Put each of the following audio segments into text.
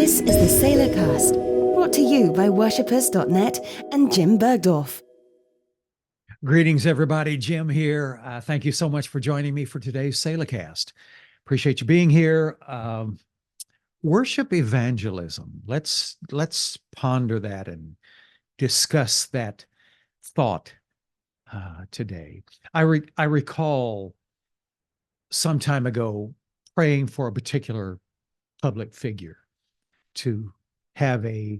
This is the Sailor Cast, brought to you by worshippers.net and Jim Burgdorf. Greetings, everybody. Jim here. Thank you so much for joining me for today's Sailorcast. Appreciate you being here. Worship evangelism. Let's ponder that and discuss that thought today. I recall some time ago praying for a particular public figure to have a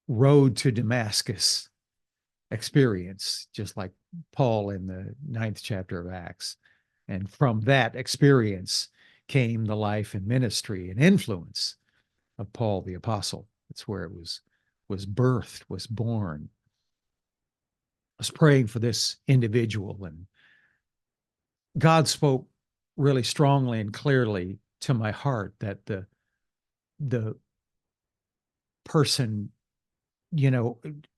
road to Damascus experience, just like Paul in the 9th chapter of Acts. And from that experience came the life and ministry and influence of Paul the Apostle. That's where it was birthed, was born. I was praying for this individual, and God spoke really strongly and clearly to my heart that the person,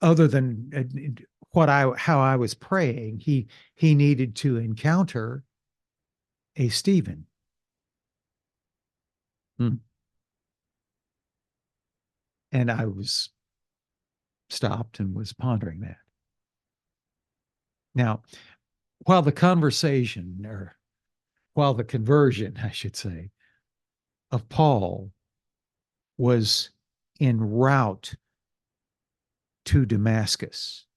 other than how I was praying, he needed to encounter a Stephen. And I was stopped and was pondering that. Now, while the conversion, I should say, of Paul was en route to Damascus,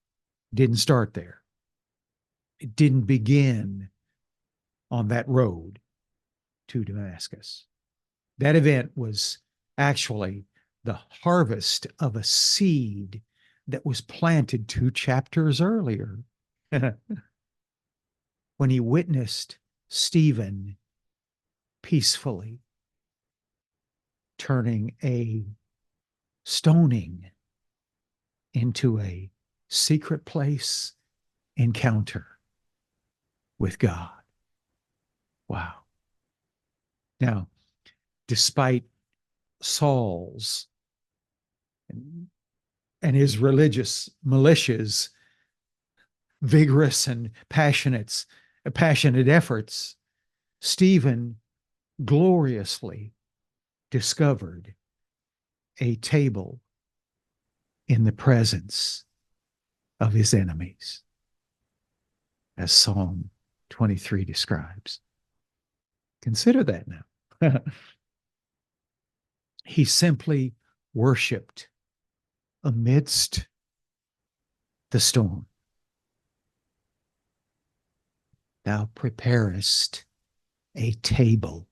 didn't start there. It didn't begin on that road to Damascus. That event was actually the harvest of a seed that was planted 2 chapters earlier when he witnessed Stephen peacefully turning a stoning into a secret place encounter with God. Wow. Now, despite Saul's and his religious militias' vigorous and passionate efforts, Stephen gloriously discovered a table in the presence of his enemies, as Psalm 23 describes. Consider that now. He simply worshiped amidst the storm. Thou preparest a table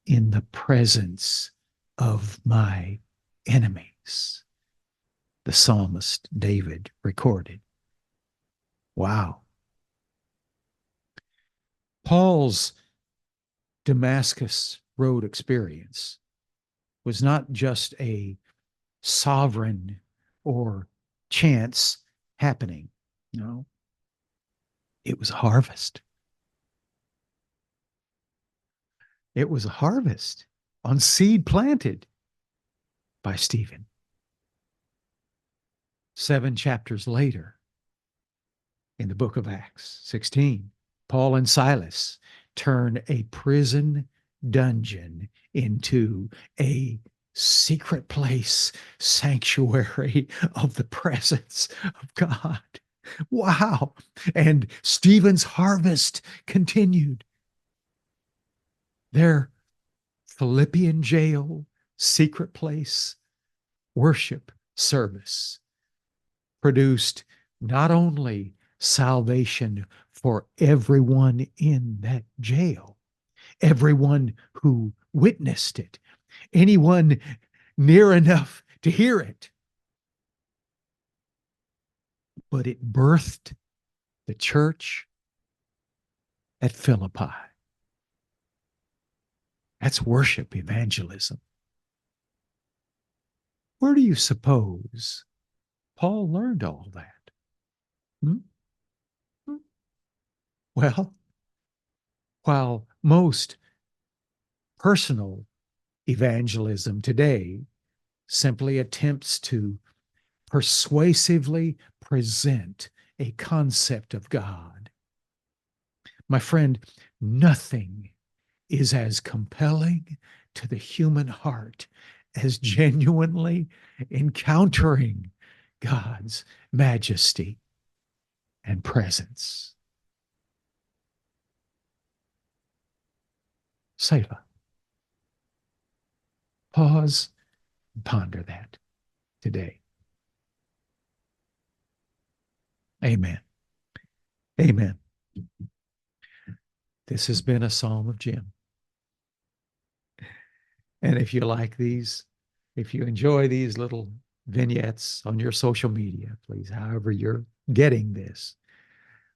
in the presence of my enemies, the psalmist David recorded. Wow. Paul's Damascus Road experience was not just a sovereign or chance happening. No, it was a harvest. It was a harvest on seed planted by Stephen. 7 chapters later, in the book of Acts 16, Paul and Silas turn a prison dungeon into a secret place, sanctuary of the presence of God. Wow. And Stephen's harvest continued. Their Philippian jail, secret place, worship service produced not only salvation for everyone in that jail, everyone who witnessed it, anyone near enough to hear it, but it birthed the church at Philippi. That's worship evangelism. Where do you suppose Paul learned all that? Well, while most personal evangelism today simply attempts to persuasively present a concept of God, my friend, nothing is as compelling to the human heart as genuinely encountering God's majesty and presence. Selah. Pause and ponder that today. Amen. Amen. This has been a Psalm of Jim. And if you like these, if you enjoy these little vignettes on your social media, please, however you're getting this,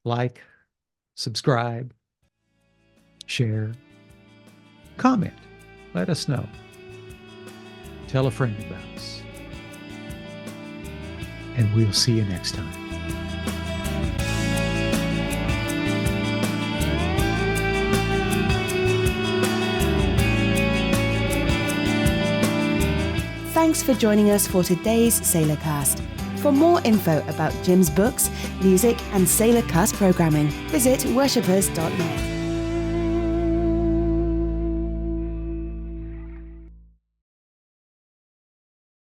like, subscribe, share, comment. Let us know. Tell a friend about us. And we'll see you next time. Thanks for joining us for today's SailorCast. For more info about Jim's books, music, and SailorCast programming, visit worshippers.net.